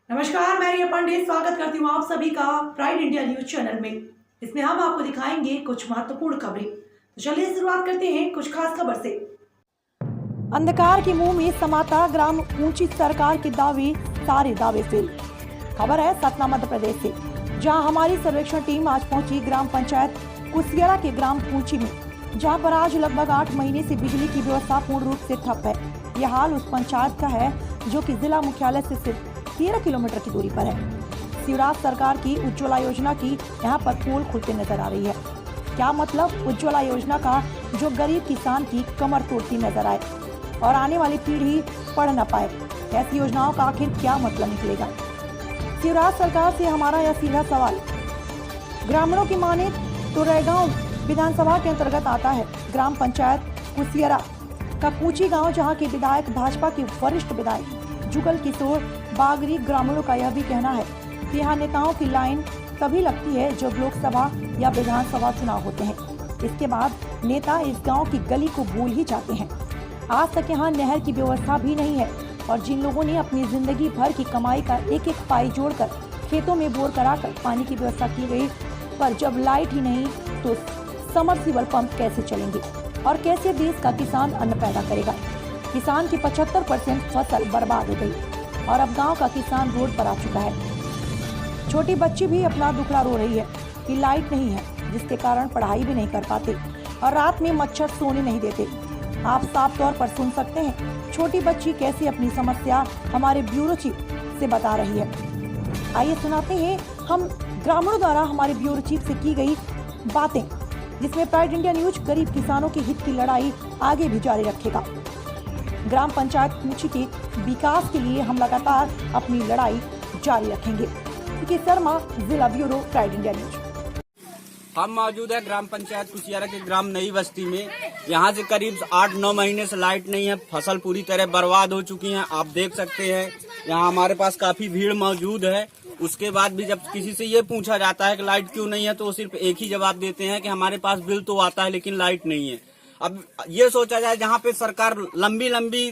नमस्कार, मैं रिया पांडे स्वागत करती हूँ आप सभी का प्राइड इंडिया न्यूज चैनल में। इसमें हम आपको दिखाएंगे कुछ महत्वपूर्ण खबरें। तो चलिए शुरुआत करते हैं कुछ खास खबर से। अंधकार के मुंह में समाता ग्राम ऊंची सरकार के दावे, सारे दावे फेल। खबर है सतना मध्य प्रदेश से, जहां हमारी सर्वेक्षण टीम आज पहुंची ग्राम पंचायत कुसियारा के ग्राम ऊंची में, जहां पर आज लगभग 8 महीने से बिजली की व्यवस्था पूर्ण रूप से ठप है। यह हाल उस पंचायत का है जो कि जिला मुख्यालय से सिर्फ 13 किलोमीटर की दूरी पर है। शिवराज सरकार की उज्ज्वला योजना की यहाँ पर पोल खुलते नजर आ रही है। क्या मतलब उज्ज्वला योजना का, जो गरीब किसान की कमर तोड़ती नजर आए और आने वाली पीढ़ी पढ़ न पाए। ऐसी योजनाओं का आखिर क्या मतलब निकलेगा? शिवराज सरकार से हमारा यह सीधा सवाल। ग्रामीणों की माने तो रैगांव विधानसभा के अंतर्गत आता है ग्राम पंचायत कुसियारा का कूची गांव, जहां के विधायक भाजपा के वरिष्ठ विधायक जुगल किशोर बागरी। ग्रामीणों का यह भी कहना है कि यहाँ नेताओं की लाइन तभी लगती है जब लोकसभा या विधानसभा चुनाव होते हैं। इसके बाद नेता इस गांव की गली को भूल ही जाते हैं। आज तक यहाँ नहर की व्यवस्था भी नहीं है और जिन लोगों ने अपनी जिंदगी भर की कमाई का एक एक पाई जोड़कर खेतों में बोर कराकर पानी की व्यवस्था की गई, पर जब लाइट ही नहीं तो समरसीबल पंप कैसे चलेंगे और कैसे देश का किसान अन्न पैदा करेगा? किसान की 75% फसल बर्बाद हो गई और अब गांव का किसान रोड पर आ चुका है। छोटी बच्ची भी अपना दुखड़ा रो रही है कि लाइट नहीं है, जिसके कारण पढ़ाई भी नहीं कर पाते और रात में मच्छर सोने नहीं देते। आप साफ तौर पर सुन सकते हैं छोटी बच्ची कैसे अपनी समस्या हमारे ब्यूरो चीफ से बता रही है। आइए सुनाते हैं हम ग्रामीणों द्वारा हमारे ब्यूरो चीफ से की गई बातें, जिसमें प्राइड इंडिया न्यूज गरीब किसानों के हित की लड़ाई आगे भी जारी रखेगा। ग्राम पंचायत कूची के विकास के लिए हम लगातार अपनी लड़ाई जारी रखेंगे। शर्मा, जिला ब्यूरो, प्राइड इंडिया न्यूज। हम मौजूद है ग्राम पंचायत कुसियारा के ग्राम नई बस्ती में। यहाँ से करीब 8-9 महीने से लाइट नहीं है। फसल पूरी तरह बर्बाद हो चुकी है। आप देख सकते हैं यहाँ हमारे पास काफी भीड़ मौजूद है। उसके बाद भी जब किसी से ये पूछा जाता है कि लाइट क्यों नहीं है, तो वो सिर्फ एक ही जवाब देते हैं कि हमारे पास बिल तो आता है लेकिन लाइट नहीं है। अब ये सोचा जाए, जहाँ पे सरकार लंबी लंबी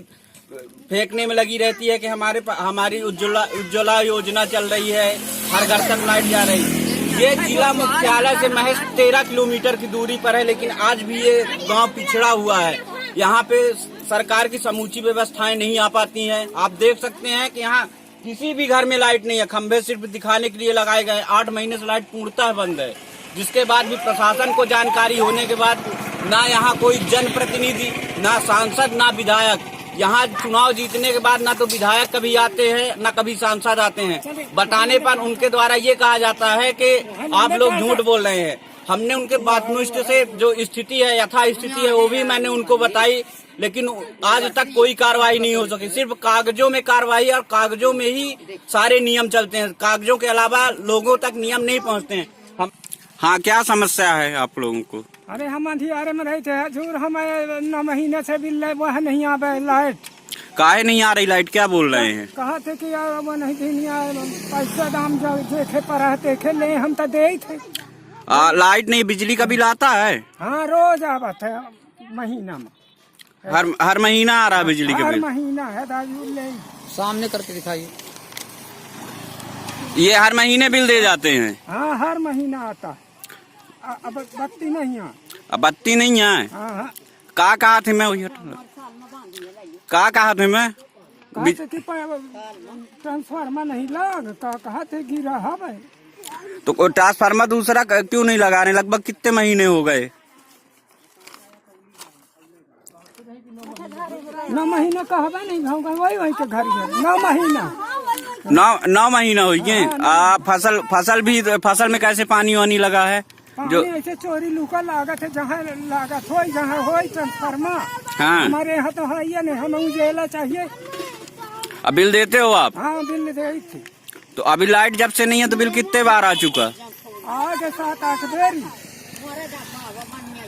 फेंकने में लगी रहती है कि हमारी उज्ज्वला योजना चल रही है, हर घर तक लाइट जा रही है। ये जिला मुख्यालय से महज 13 किलोमीटर की दूरी पर है, लेकिन आज भी ये गांव पिछड़ा हुआ है। यहाँ पे सरकार की समूची व्यवस्थाएं नहीं आ पाती हैं। आप देख सकते हैं कि यहाँ किसी भी घर में लाइट नहीं है। खंभे सिर्फ दिखाने के लिए लगाए गए। 8 महीने से लाइट पूर्णतः बंद है, जिसके बाद भी प्रशासन को जानकारी होने के बाद ना यहाँ कोई जनप्रतिनिधि, ना सांसद, ना विधायक। यहाँ चुनाव जीतने के बाद ना तो विधायक कभी आते हैं, ना कभी सांसद आते हैं। बताने पर उनके द्वारा ये कहा जाता है कि आप लोग झूठ बोल रहे हैं। हमने उनके बातनुष्ट से जो स्थिति है, यथा स्थिति है, वो भी मैंने उनको बताई, लेकिन आज तक कोई कार्रवाई नहीं हो सकी। सिर्फ कागजों में कार्रवाई और कागजों में ही सारे नियम चलते हैं। कागजों के अलावा लोगों तक नियम नहीं पहुँचते हैं। हाँ, क्या समस्या है आप लोगों को? अरे हम अंधियारे में रहते हैं हजूर, हम 9 महीने से बिल वह नहीं आ रहा लाइट। काहे नहीं आ रही लाइट? क्या बोल रहे हैं? कहा थे कि यार वो नहीं आए, पैसा दाम जो देखे पर देखे ले, हम तो दे थे। लाइट नहीं, बिजली का बिल आता है? हाँ, रोज आवत है महीना में। हर महीना आ रहा बिजली का बिल? हर महीना है राजू, ले सामने करके दिखाइए। ये हर महीने बिल दे जाते हैं? हाँ, हर महीना आता है। अब बत्ती नहीं है। अब बत्ती नहीं है? हाँ, का कहा थे मैं वही का कहा थे मैं ट्रांसफार्मर नहीं लग, कहा थे गिरा है भाई। तो कोई ट्रांसफार्मर दूसरा क्यों नहीं लगाने? लगभग कितने महीने हो गए? 9 महीना कहबे नहीं भाऊंगा, वही के घर में 9 महीना 9 महीना हो गए। फसल में कैसे पानी वानी लगा है? जो ऐसे चोरी लुका लागत है, जहाँ लागत हो जहाँ हो ट्रांसफार्मर। हाँ, हमारे यहाँ तो है ये नहीं, हम उजेला चाहिए। अब बिल देते हो आप? हाँ, बिल दे थी। तो अभी लाइट जब से नहीं है तो बिल कितने बार आ चुका? आगे 7-8 बेरी।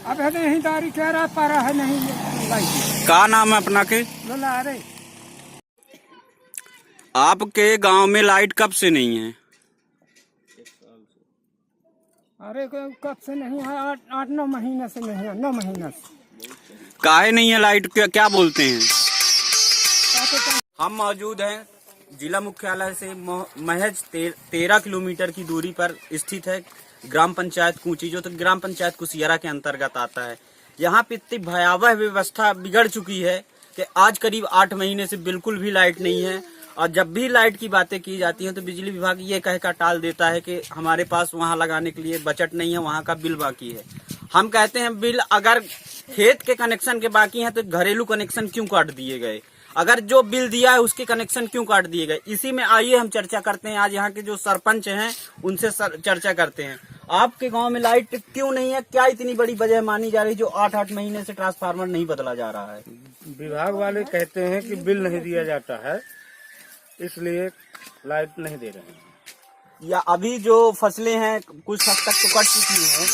अब नहीं दारी कह रहा पारा है नहीं। का नाम है अपना के? ललारे। आपके गांव में लाइट कब से नहीं है? अरे कब से नहीं है? 8-9 महीने से नहीं है। 9 महीने से। काहे नहीं है लाइट? क्या बोलते हैं? हम मौजूद हैं जिला मुख्यालय से महज 13 किलोमीटर की दूरी पर स्थित है ग्राम पंचायत कूची, जो तो ग्राम पंचायत कुसियारा के अंतर्गत आता है। यहाँ पे इतनी भयावह व्यवस्था बिगड़ चुकी है कि आज करीब 8 महीने से बिल्कुल भी लाइट नहीं है। और जब भी लाइट की बातें की जाती हैं तो बिजली विभाग ये कहकर टाल देता है कि हमारे पास वहाँ लगाने के लिए बजट नहीं है, वहाँ का बिल बाकी है। हम कहते हैं बिल अगर खेत के कनेक्शन के बाकी हैं तो घरेलू कनेक्शन क्यों काट दिए गए? अगर जो बिल दिया है उसके कनेक्शन क्यों काट दिए गए? इसी में आइए हम चर्चा करते हैं। आज यहाँ के जो सरपंच हैं उनसे चर्चा करते हैं। आपके गांव में लाइट क्यों नहीं है? क्या इतनी बड़ी वजह मानी जा रही जो 8-8 महीने से ट्रांसफार्मर नहीं बदला जा रहा है? विभाग वाले कहते हैं कि बिल नहीं दिया जाता है, इसलिए लाइट नहीं दे रहे हैं। या अभी जो फसलें हैं कुछ हद तक तो कट चुकी हैं,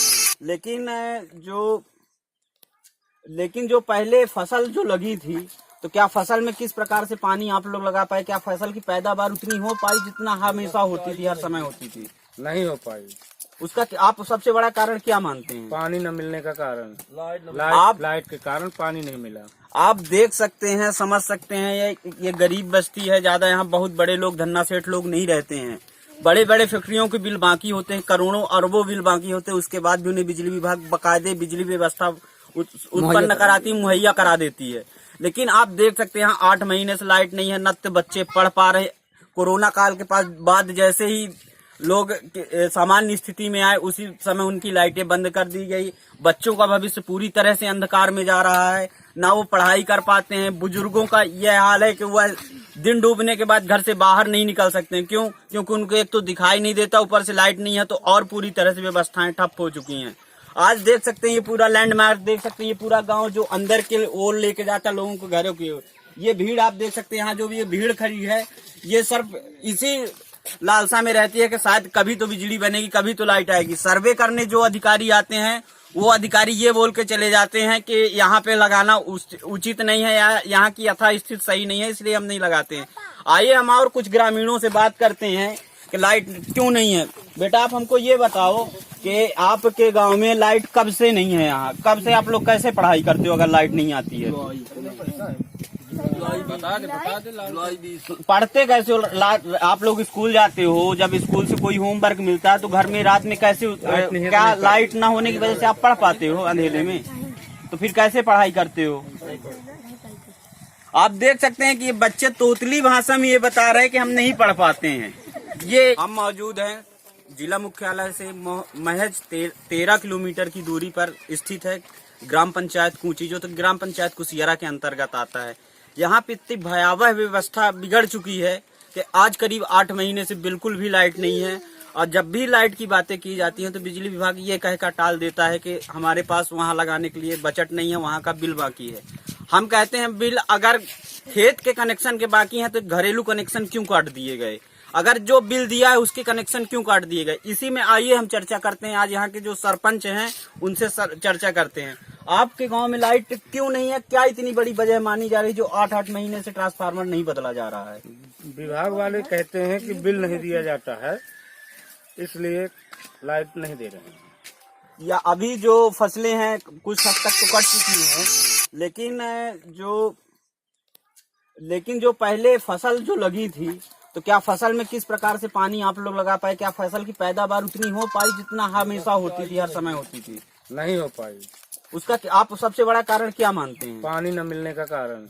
लेकिन जो पहले फसल जो लगी थी तो क्या फसल में किस प्रकार से पानी आप लोग लगा पाए? क्या फसल की पैदावार उतनी हो पाई जितना हमेशा होती थी, हर समय होती थी? नहीं हो पाई। उसका आप सबसे बड़ा कारण क्या मानते हैं? पानी न मिलने का कारण। लाइट के कारण पानी नहीं मिला। आप देख सकते हैं, समझ सकते हैं, ये गरीब बस्ती है। ज्यादा यहाँ बहुत बड़े लोग, धन्ना सेठ लोग नहीं रहते हैं। बड़े बड़े फैक्ट्रियों के बिल बाकी होते हैं, करोड़ों अरबों बिल बाकी होते हैं। उसके बाद भी उन्हें बिजली विभाग बाकायदे बिजली व्यवस्था उत्पन्न कराती, मुहैया करा देती है। लेकिन आप देख सकते हैं 8 महीने से लाइट नहीं है, न तो बच्चे पढ़ पा रहे। कोरोना काल के बाद जैसे ही लोग सामान्य स्थिति में आए उसी समय उनकी लाइटें बंद कर दी गई। बच्चों का भविष्य पूरी तरह से अंधकार में जा रहा है, ना वो पढ़ाई कर पाते हैं। बुजुर्गों का यह हाल है कि वह दिन डूबने के बाद घर से बाहर नहीं निकल सकते हैं। क्यों? क्योंकि उनको एक तो दिखाई नहीं देता, ऊपर से लाइट नहीं है तो और पूरी तरह से व्यवस्थाएं ठप हो चुकी हैं। आज देख सकते हैं ये पूरा लैंडमार्क, देख सकते हैं ये पूरा गांव जो अंदर के ओर लेके जाता लोगों को घरों की। ये भीड़ आप देख सकते हैं, यहाँ जो भी ये भीड़ खड़ी है ये सिर्फ इसी लालसा में रहती है कि शायद कभी तो बिजली बनेगी, कभी तो लाइट आएगी। सर्वे करने जो अधिकारी आते हैं वो अधिकारी ये बोल के चले जाते हैं कि यहाँ पे लगाना उचित नहीं है या यहाँ की यथा स्थिति सही नहीं है, इसलिए हम नहीं लगाते हैं। आइए हम और कुछ ग्रामीणों से बात करते हैं कि लाइट क्यों नहीं है। बेटा आप हमको ये बताओ कि आपके गांव में लाइट कब से नहीं है? यहाँ कब से आप लोग कैसे पढ़ाई करते हो अगर लाइट नहीं आती है? पढ़ते कैसे हो? आप लोग स्कूल जाते हो, जब स्कूल से कोई होमवर्क मिलता है तो घर में रात में कैसे, क्या लाइट ना होने की वजह से आप पढ़ पाते हो अंधेरे में? तो फिर कैसे पढ़ाई करते हो? आप देख सकते हैं कि ये बच्चे तोतली भाषा में ये बता रहे हैं कि हम नहीं पढ़ पाते हैं। ये हम मौजूद हैं जिला मुख्यालय से महज 13 किलोमीटर की दूरी पर स्थित है ग्राम पंचायत कूची, जो तो ग्राम पंचायत कुसियारा के अंतर्गत आता है। यहाँ पे इतनी भयावह व्यवस्था बिगड़ चुकी है कि आज करीब 8 महीने से बिल्कुल भी लाइट नहीं है। और जब भी लाइट की बातें की जाती हैं तो बिजली विभाग ये कहकर टाल देता है कि हमारे पास वहाँ लगाने के लिए बजट नहीं है, वहाँ का बिल बाकी है। हम कहते हैं बिल अगर खेत के कनेक्शन के बाकी हैं तो घरेलू कनेक्शन क्यों काट दिए गए? अगर जो बिल दिया है उसके कनेक्शन क्यों काट दिए गए? इसी में आइए हम चर्चा करते हैं। आज यहाँ के जो सरपंच हैं उनसे चर्चा करते हैं। आपके गांव में लाइट क्यों नहीं है? क्या इतनी बड़ी वजह मानी जा रही जो 8-8 महीने से ट्रांसफार्मर नहीं बदला जा रहा है? विभाग वाले कहते हैं कि बिल नहीं दिया जाता है, इसलिए लाइट नहीं दे रहे हैं। या अभी जो फसलें हैं कुछ हद तक तो कट चुकी हैं, लेकिन जो पहले फसल जो लगी थी तो क्या फसल में किस प्रकार से पानी आप लोग लगा पाए? क्या फसल की पैदावार उतनी हो पाई जितना हमेशा होती थी, हर समय होती थी? नहीं हो पाई। उसका आप सबसे बड़ा कारण क्या मानते हैं? पानी न मिलने का कारण।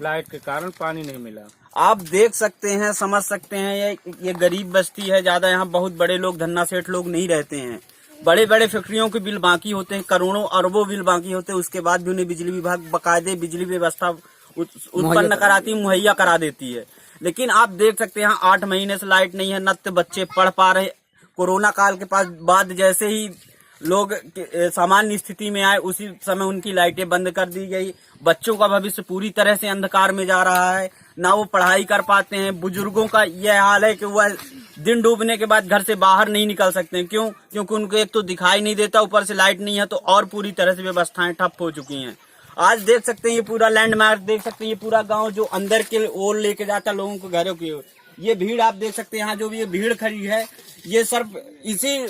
लाइट के कारण पानी नहीं मिला। आप देख सकते हैं, समझ सकते हैं, ये गरीब बस्ती है। ज्यादा यहाँ बहुत बड़े लोग, धन्ना सेठ लोग नहीं रहते हैं। बड़े बड़े फैक्ट्रियों के बिल बाकी होते हैं, करोड़ों अरबों बिल बाकी होते हैं। उसके बाद भी उन्हें बिजली विभाग बाकायदे बिजली व्यवस्था उत्पन्न कराती, मुहैया करा देती है। लेकिन आप देख सकते हैं 8 महीने से लाइट नहीं है, न तो बच्चे पढ़ पा रहे। कोरोना काल के बाद जैसे ही लोग सामान्य स्थिति में आए उसी समय उनकी लाइटें बंद कर दी गई। बच्चों का भविष्य पूरी तरह से अंधकार में जा रहा है, ना वो पढ़ाई कर पाते हैं। बुजुर्गों का यह हाल है कि वह दिन डूबने के बाद घर से बाहर नहीं निकल सकते हैं। क्यों? क्योंकि उनको एक तो दिखाई नहीं देता, ऊपर से लाइट नहीं है तो और पूरी तरह से व्यवस्थाएं ठप हो चुकी हैं। आज देख सकते हैं ये पूरा लैंडमार्क, देख सकते हैं ये पूरा गांव जो अंदर के ओर लेके जाता लोगों को घरों की। ये भीड़ आप देख सकते हैं, यहाँ जो भी ये भीड़ खड़ी है ये सिर्फ इसी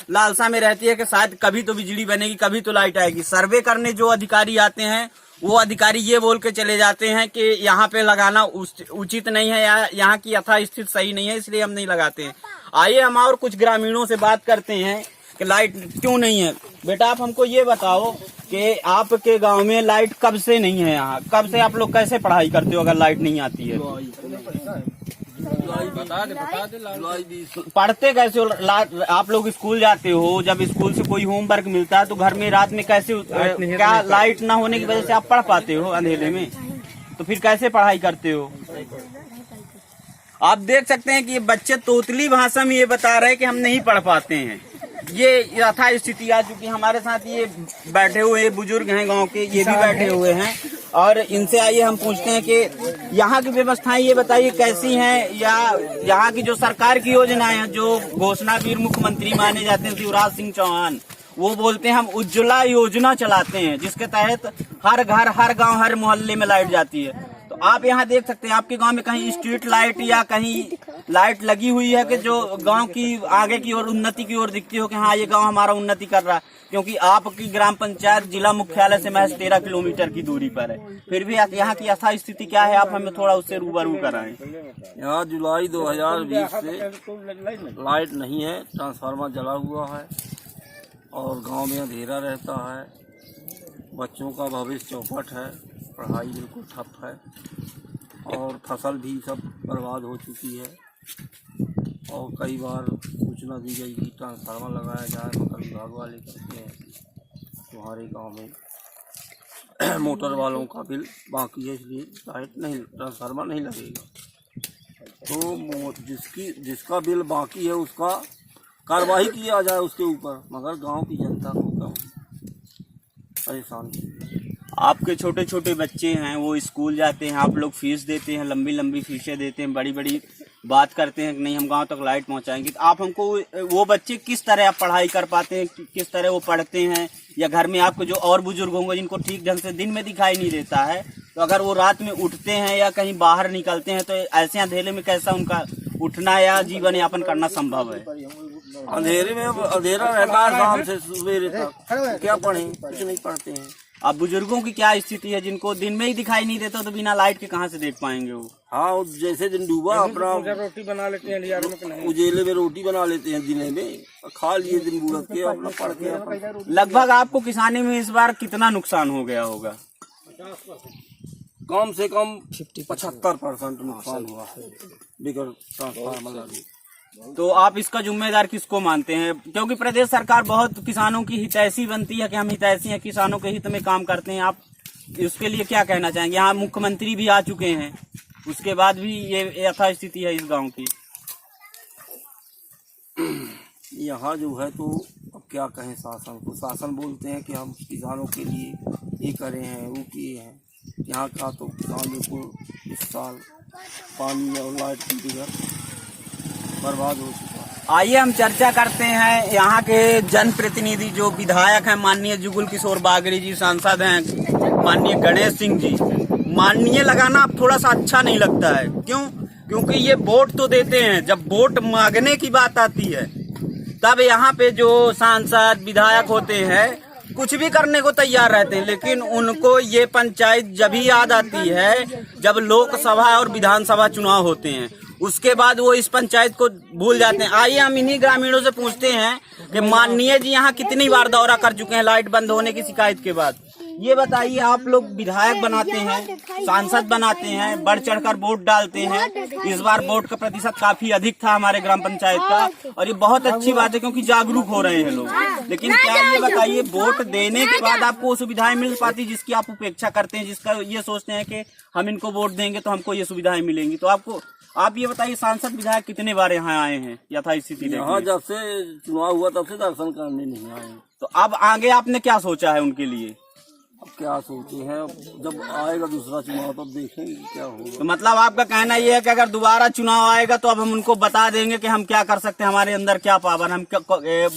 लालसा में रहती है कि शायद कभी तो बिजली बनेगी, कभी तो लाइट आएगी। सर्वे करने जो अधिकारी आते हैं वो अधिकारी ये बोल के चले जाते हैं कि यहाँ पे लगाना उचित नहीं है या यहाँ की यथास्थिति सही नहीं है, इसलिए हम नहीं लगाते हैं। आइए हम और कुछ ग्रामीणों से बात करते हैं कि लाइट क्यों नहीं है। बेटा आप हमको ये बताओ कि आपके गांव में लाइट कब से नहीं है, यहाँ कब से आप लोग कैसे पढ़ाई करते हो अगर लाइट नहीं आती है? पढ़ते कैसे हो? आप लोग स्कूल जाते हो, जब स्कूल से कोई होमवर्क मिलता है तो घर में रात में कैसे, क्या लाइट ना होने की वजह से आप पढ़ पाते हो अंधेरे में? तो फिर कैसे पढ़ाई करते हो? आप देख सकते हैं कि ये बच्चे तोतली भाषा में ये बता रहे हैं कि हम नहीं पढ़ पाते हैं। ये यथा स्थिति आ चुकी। हमारे साथ ये बैठे हुए बुजुर्ग हैं गांव के, ये भी बैठे हुए हैं और इनसे आइए हम पूछते हैं कि यहाँ की व्यवस्थाएं ये बताइए कैसी हैं, या यहाँ की जो सरकार की योजनाएं हैं, जो घोषणावीर मुख्यमंत्री माने जाते हैं शिवराज सिंह चौहान, वो बोलते हैं हम उज्ज्वला योजना चलाते हैं जिसके तहत हर घर, हर गांव, हर मोहल्ले में लाइट जाती है। तो आप यहाँ देख सकते हैं आपके गांव में कहीं स्ट्रीट लाइट या कहीं लाइट लगी हुई है कि जो गांव की आगे की ओर, उन्नति की ओर दिखती हो कि हाँ ये गांव हमारा उन्नति कर रहा है? क्योंकि आपकी ग्राम पंचायत जिला मुख्यालय से महज 13 किलोमीटर की दूरी पर है, फिर भी यहाँ की यथा स्थिति क्या है, आप हमें थोड़ा उससे रूबरू कराएं। यहाँ जुलाई 2020 से लाइट नहीं है, ट्रांसफार्मर जला हुआ है और गांव में अंधेरा रहता है। बच्चों का भविष्य चौपट है, पढ़ाई बिल्कुल ठप है और फसल भी सब बर्बाद हो चुकी है। और कई बार सूचना दी गई कि ट्रांसफार्मर लगाया जाए, मगर विभाग वाले कहते हैं तुम्हारे गांव में मोटर वालों का बिल बाकी है, इसलिए लाइट नहीं, ट्रांसफार्मर नहीं लगेगा। तो जिसका बिल बाकी है उसका कार्रवाई किया जाए उसके ऊपर, मगर गांव की जनता को कम परेशान किया। आपके छोटे छोटे बच्चे हैं, वो स्कूल जाते हैं, आप लोग फीस देते हैं, लंबी लंबी फीसें देते हैं, बड़ी बड़ी बात करते हैं कि नहीं हम गांव तक लाइट पहुंचाएंगे। तो आप हमको वो बच्चे किस तरह आप पढ़ाई कर पाते हैं, किस तरह वो पढ़ते हैं, या घर में आपको जो और बुजुर्ग होंगे जिनको ठीक ढंग से दिन में दिखाई नहीं देता है, तो अगर वो रात में उठते हैं या कहीं बाहर निकलते हैं तो ऐसे अंधेरे में कैसा उनका उठना या जीवन यापन करना संभव है? अंधेरे में अंधेरा रहता है शाम से सवेरे तक, क्या पढ़ें, कुछ नहीं पढ़ते हैं। अब बुजुर्गों की क्या स्थिति है जिनको दिन में ही दिखाई नहीं देता, तो बिना लाइट के कहाँ से देख पाएंगे वो? हाँ, जैसे दिन डूबा अपना रोटी बना लेते हैं, उजेले में रोटी बना लेते हैं, दिन में खा लिए, दिन बुढ़त के अपना पढ़ के। लगभग आपको किसानी में इस बार कितना नुकसान हो गया होगा? कम से कम 75% नुकसान हुआ है बिगड़ ट्रांसफार्मर लगी। तो आप इसका जिम्मेदार किसको मानते हैं? क्योंकि प्रदेश सरकार बहुत किसानों की हितैषी बनती है कि हम हितैषी हैं, किसानों के हित में काम करते हैं। आप इसके लिए क्या कहना चाहेंगे? यहाँ मुख्यमंत्री भी आ चुके हैं, उसके बाद भी ये यथास्थिति है इस गांव की। यहाँ जो है तो अब क्या कहें शासन को। शासन बोलते हैं कि हम किसानों के लिए ये करे हैं, वो किए हैं। यहाँ का तो किसानों को इस साल पानी और लाइट की बिगड़ बर्बाद हो चुका है। आइए हम चर्चा करते हैं यहाँ के जनप्रतिनिधि जो विधायक हैं, माननीय जुगल किशोर बागड़ी जी, सांसद हैं माननीय गणेश सिंह जी। माननीय लगाना अब थोड़ा सा अच्छा नहीं लगता है, क्यों? क्योंकि ये वोट तो देते हैं, जब वोट मांगने की बात आती है तब यहाँ पे जो सांसद विधायक होते हैं कुछ भी करने को तैयार रहते हैं, लेकिन उनको ये पंचायत जब ही याद आती है जब लोकसभा और विधानसभा चुनाव होते हैं, उसके बाद वो इस पंचायत को भूल जाते हैं। आइए हम इन्हीं ग्रामीणों से पूछते हैं कि माननीय जी यहाँ कितनी बार दौरा कर चुके हैं लाइट बंद होने की शिकायत के बाद। ये बताइए, आप लोग विधायक बनाते हैं, सांसद बनाते हैं, बढ़ चढ़कर वोट डालते हैं। इस बार वोट का प्रतिशत काफी अधिक था हमारे ग्राम पंचायत का, और ये बहुत अच्छी बात है क्योंकि जागरूक हो रहे हैं लोग। लेकिन क्या ये बताइए, वोट देने के बाद आपको वो सुविधाएं मिल पाती जिसकी आप उपेक्षा करते हैं, जिसका ये सोचते हैं कि हम इनको वोट देंगे तो हमको ये सुविधाएं मिलेंगी? तो आप ये बताइए, सांसद विधायक कितने बार यहाँ आए हैं यथा स्थिति? यहाँ जब से चुनाव हुआ तब से दर्शन करने नहीं आए। तो अब आगे आपने क्या सोचा है उनके लिए? अब क्या सोचे हैं, जब आएगा दूसरा चुनाव तब देखेंगे क्या होगा। तो मतलब आपका कहना ये है कि अगर दोबारा चुनाव आएगा तो अब हम उनको बता देंगे कि हम क्या कर सकते हैं, हमारे अंदर क्या पावर, हम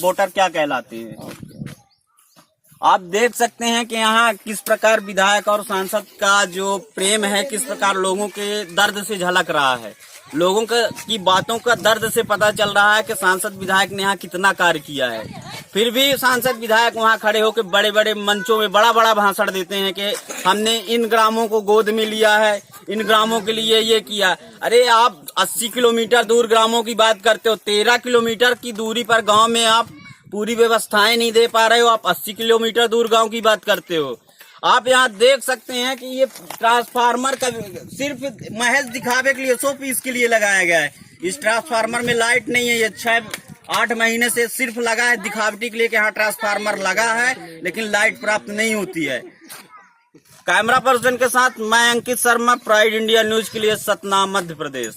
वोटर क्या कहलाते हैं। आप देख सकते हैं कि यहाँ किस प्रकार विधायक और सांसद का जो प्रेम है, किस प्रकार लोगों के दर्द से झलक रहा है। लोगों की बातों का दर्द से पता चल रहा है कि सांसद विधायक ने यहाँ कितना कार्य किया है। फिर भी सांसद विधायक वहाँ खड़े होकर बड़े बड़े मंचों में बड़ा बड़ा भाषण देते हैं कि हमने इन ग्रामों को गोद में लिया है, इन ग्रामों के लिए ये किया। अरे आप 80 किलोमीटर दूर ग्रामों की बात करते हो, 13 किलोमीटर की दूरी पर गांव में आप पूरी व्यवस्थाएं नहीं दे पा रहे हो, आप 80 किलोमीटर दूर गांव की बात करते हो। आप यहाँ देख सकते हैं कि ये ट्रांसफार्मर का सिर्फ महज दिखावे के लिए 100 पीस के लिए लगाया गया है। इस ट्रांसफार्मर में लाइट नहीं है। ये 6-8 महीने से सिर्फ लगा है दिखावटी के लिए कि यहाँ ट्रांसफार्मर लगा है, लेकिन लाइट प्राप्त नहीं होती है। कैमरा पर्सन के साथ मैं Ankit Sharma, pride India news के लिए सतना, मध्य प्रदेश।